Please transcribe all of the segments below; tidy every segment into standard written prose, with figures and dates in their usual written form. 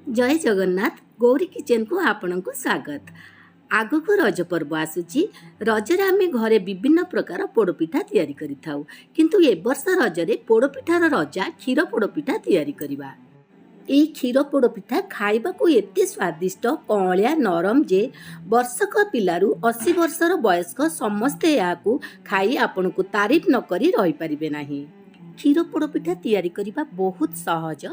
जय जगन्नाथ गौरी किचन को आपण को स्वागत। आग को रज पर्व आसूची। रजरे आम घरे विभिन्न प्रकार पोड़पिठा तैयारी करिथाउ, किंतु ए वर्ष रजरे पोड़पिठार रजा क्षीर पोड़पिठा तैयारी करिबा। ए क्षीर पोड़पिठा खाइबा को एते स्वादिष्ट कौलिया नरम जे वर्षक पिलारू 80 वर्षर वयस्क समस्ते याकू खाई आपण को तारीफ न करी रही परिबे नाही। क्षीर पोड़पिठा तैयारी करिबा बहुत सहज,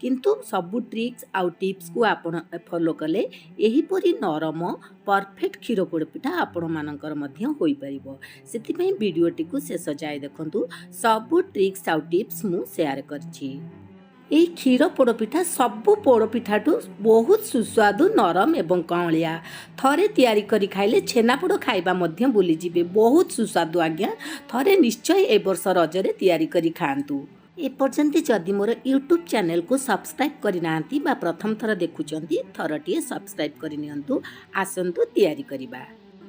किंतु सबु ट्रिक्स आउ टिप्स को आपण फॉलो कले एही परी नरम परफेक्ट क्षीर पोड़पिठा आपण मानकर मध्य होई परिबो। सेति पई वीडियोटी को शेष जाय देखंतु। सबु ट्रिक्स आउ टिप्स मु शेयर करछि। এই ক্ষীর পোড়পিঠা सबु पोड़पिठाठू बहुत सुस्वादु नरम एवं कौलिया। थरे तैयारी करी खाइले छेनापोड़ खाइबा मध्य भूली जिबे। बहुत सुस्वादु आज्ञा। थरे निश्चय ए वर्ष रजरे तैयारी करी खांतु। एपर्यंत जदि मोर यूट्यूब चैनल को सब्सक्राइब करि नांती बा प्रथम थर देखुचंती, थरटिए सब्सक्राइब करि नियंतु। आसंतु तैयारी करिबा।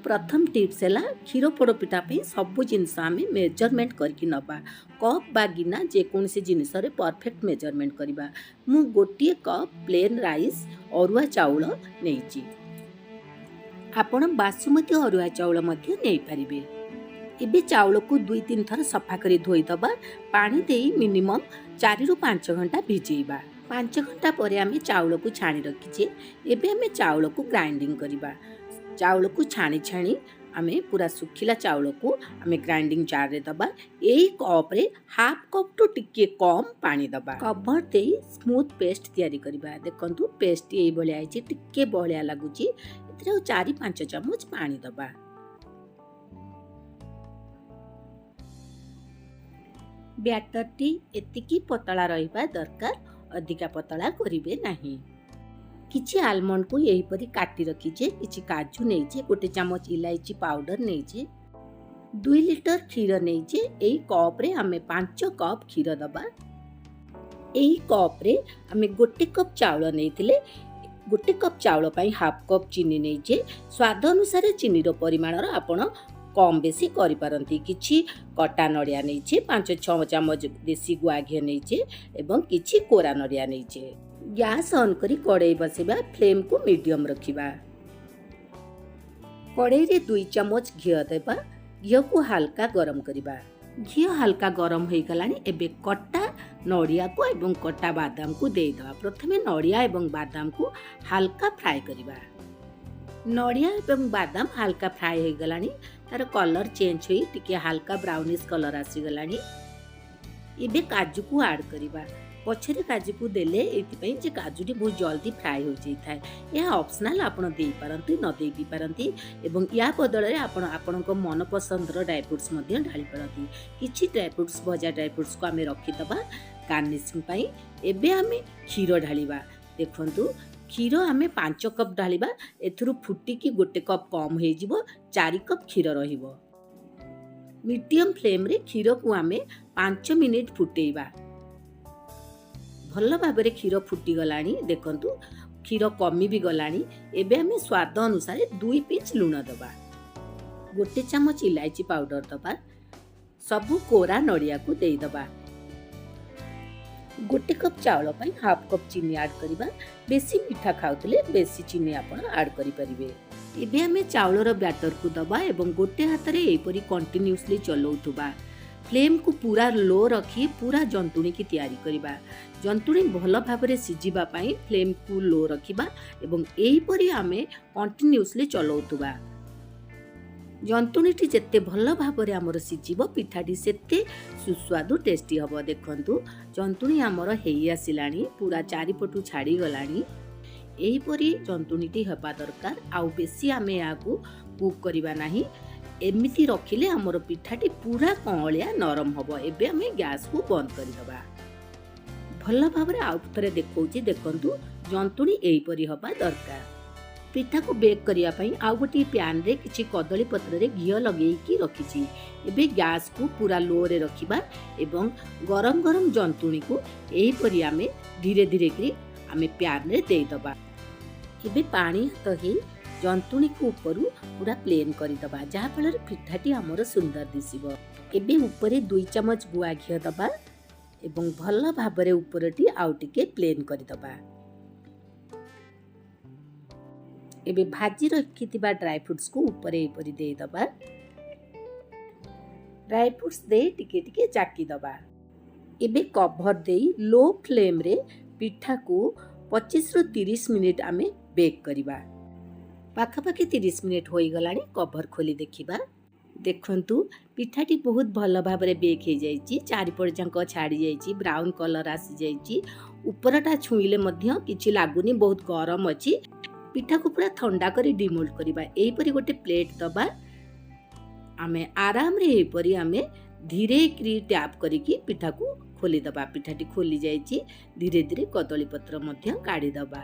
प्रथम टिप्स है क्षीर पोड़पिठा सबू जिनस आम मेजरमेंट करके नबा। कप बा गिना जेकोसी जिनस परफेक्ट मेजरमेंट करवा। मु गोटे कप प्लेन राइस अरुआ चाउल नहीं। आपण बासुमती अरुआ चाउल नहीं पारे। एबे चाउल को 2-3 थर सफा करी धोई दबा। पानी दे मिनिमम 4 ରୁ 5 घंटा भिजेबा। 5 घंटा पर आम चाउल को छाणी रखीचे। एबे आम चाउल को ग्राइंडिंग करवा। चाउल को छाणी छाणी आम पूरा सुखिला चाउल को आम ग्राइंडिंग जार रे दबा। यही कप रे हाफ कप टू टिके कम पानी दबा। कवर दे स्मूथ पेस्ट तैयारी करबा। देखंतु पेस्ट एई भलिया आइछि, टिके बहलिया लागुछि। एतरे 4-5 चम्मच पानी दबा। बैटरटी एतिकी पतला रहिबा दरकार, अधिका पतला करिवे नाही। किछि आलमंड को यही परी काटी रखीचे। किछि काजू नहींचे। 1 चम्मच इलायची पाउडर नहींचे। 2 लिटर क्षीर नहींचे। एई कप रे हमें 5 कप क्षीर दबा। एई कप रे हमें 1 कप चाउल नहींथिले। 1 कप चाउल पई हाफ कप चीनी नहींचे। स्वाद अनुसार चीनी रो परिमाण रो आपण कम बेसी करि पारंती। किछि कटा नड़िया नहींचे। 5-6 चम्मच देसी गुआ घी नहींचे एवं किछि कोरा नड़िया नहींचे। गैस ऑन करी कड़ाई बसेबा। फ्लेम को मीडियम रखिबा। कड़ाई रे 2 चम्मच घी देबा। घी को हल्का गरम करिबा। घी हल्का गरम हो गलानी। एबे कटा नड़िया को एवं कटा बादाम को दे दबा। प्रथमे नड़िया एवं बादाम को हल्का फ्राई करिबा। नड़िया एवं बादाम हल्का फ्राई हो गलानी। तार कलर चेंज होई टिके हल्का ब्राउनिश कलर आसी गलानी। एबे काजू को ऐड करिबा। पछरे काजू को देले एतिपई जे काजूटी बहुत जल्दी फ्राई हो जाई थाए। यह ऑप्शनल आपण देई पारंती, न देई भी पारंती एवं या बदल रे आपण आपणक मन पसंद रो ड्राई फ्रूट्स मध्ये ढाली पारंती। किछि ड्राई फ्रूट्स भजा ड्राई फ्रूट्स को आमे रखि दबा गार्निशिंग पई। एबे आमे क्षीर ढालिबा। देखंतु क्षीर आमे 5 कप ढालिबा। एथुरु फुटी की 1 कप कम हे जिवो। 4 कप क्षीर रहिबो। मीडियम फ्लेम रे क्षीर को आमे 5 मिनिट फुटेइबा। भल भाव क्षीर फुटी गलानी। देखंतु क्षीर कमी भी गलानी। एबे हमें स्वाद अनुसार 2 पिंच लूण दबा। 1 चम्मच इलायची पाउडर दबा। सबु कोरा नड़िया को दे दबा। 1 कप चाउल पई हाफ कप चीनी ऐड करिबा। बेसी मीठा खाउतले बेसी चीनी आपण ऐड करि परिबे। एबे हमें चाउल रो बैटर को दबा एवं गोटे हाथ रे एपरी कंटीन्यूअसली चलौथुबा। फ्लेम को पूरा लो रखी पूरा जंतुणी की तैयारी करिबा। जंतुणी भल भाव रे सिजिबा पई फ्लेम को लो रखिबा एवं एही परी आमे कंटीन्यूअसली चलौथुबा। जंतुणीटी जेते भल भाव रे हमर सिजिबो पिठाटी सेते सुस्वादु टेस्टी हबो। देखंतु जंतुणी हमर हेई आसिलानी। पूरा चारिपटु छाड़ी गलानी। एही परी जंतुणीटी हबा दरकार। आउ बेसी आमे याकू कुक करिबा नाही। एमिति रखिले हमर पिठाटी पूरा कौलिया नरम हबो। एबे हमें गैस को बंद करि दबा। भल भाव रे आउ थरे देखौची। देखंतु जंतुणी एही परी हबा दरकार। पिठा को बेक करिया पई आउ गोटी पैन रे किछि कदली पत्र रे घी लगेई की रखिछि। एबे गैस को पूरा लो रे रखिबा एवं गरम गरम जंतुणी को एही परी हमें धीरे धीरे करी हमें पैन रे दे दबा। एबे पानी हाथ ही जंतुणी को ऊपर पूरा प्लेन कर दबा। जहाँ फल पिठाटी आमर सुंदर दिसिबो। एबे ऊपर 2 चम्मच गुआ घी दबा एवं भल भाव ऊपरटी आउ टिके प्लेन कर दबा। एबे भाजी रखिथिबा ड्राई फ्रुट्स को ऊपर एपरि दे दबा। ड्राई फ्रुट्स दे टिके टिके चाकी दबा। एबे कवर दे लो फ्लेम रे पिठा को 25 रु 30 मिनिट आमे बेक करिबा। पाखापाखि 30 मिनिट होई गलानी कवर खोली देखिबा। देखंतु पिठाटी बहुत भल भाव में बेक हो जाइए। चारिपट जाक छाड़ी जाइए, ब्राउन कलर आसी जाइए। उपरटा छुईले मध्य किछि लागुनी, बहुत गरम अच्छी। पिठा को पूरा ठंडा करी डिमोल्ड करबा। एपरी गोटे प्लेट दबा। आमे आराम रे एपरी आमे धीरे करी टैप करिकी पिठा को खोली दबा। पिठाटी खोली जाइए। धीरे धीरे कदली पत्र मध्य काढ़ी दबा।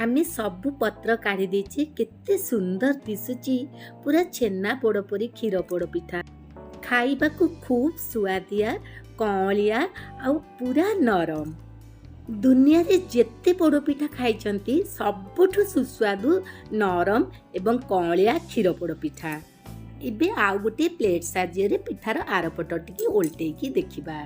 आमे सबु पत्र काढ़ी देछे। केते सुंदर दिसुची, पूरा छेना पोड़ परी क्षीर पोड़ पिठा। खाइबा को खूब सुआदिया, कौलिया आउ पूरा नरम। दुनिया रे जेते पोड़ पिठा खाइचंती सबुठु सुस्वादु नरम एवं कौलिया क्षीर पोड़ पिठा। इबे आउ गोटे प्लेट साजिए रे पिठार आरपट टिकी ओल्टेकी देखिबा।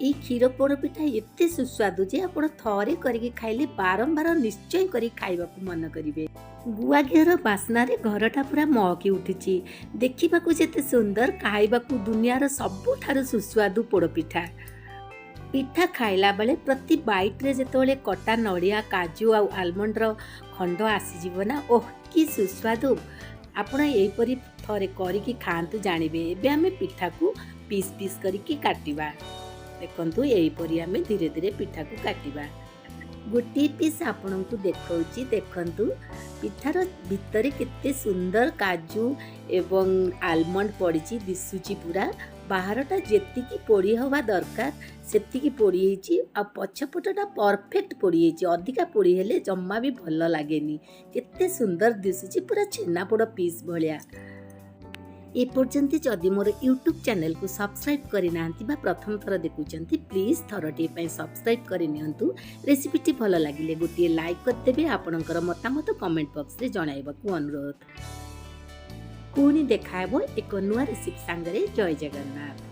ई क्षीर पोड़ पिठा एते सुस्वादु जे आपण थरे करिके खाइले बारंबार निश्चय करी खाइबाकू मन करिवे। गुआ घिर बास्ना रे घरटा पूरा महकी उठिछि। देखिबाकू जेते सुंदर, खाइबाकू दुनियार सबुठारु सुस्वादु पोड़ पिठा। पिठा खाइला बेले प्रति बाइट रे जेतोले कटा नड़िया, काजू आ आलमंड रो खंड आसी जीव ना, ओह की सुस्वादु। आपण एपरी थरे करिकी खांतु जानिबे। एबे आमे पिठा को पीस पीस करिकी काटिबा। देखंतु एपरी आमे धीरे धीरे पिठा को काटिबा। गोटे पीस आपण को देखौची। देखंतु पिठार भितरे केते सुंदर काजू एवं आलमंड पड़िची दिसुची। पूरा बाहरटा जेतिकी पोड़ी हवा दरकार सेतिकी पोड़ी हेची। आ पछपटटा परफेक्ट पोड़ी हेची। अधिका पोड़ी हेले जम्मा भी भल लागेनी। केते सुंदर दिसुची, पूरा छेना पोड़ पीस भलिया। ए पर्यंत जदि मोर यूट्यूब चैनल को सब्सक्राइब करि नांती बा प्रथम थर देखुचंती, प्लीज थरटी पय सब्सक्राइब करि नियंतु। रेसिपीटी भल लागिले गोटे लाइक कर देबे। आपनकर मतामत कमेंट बॉक्स रे जणाइबाकू अनुरोध। पुणी देखाबो एक नुआ रेसिपी संगरे। जय जगन्नाथ।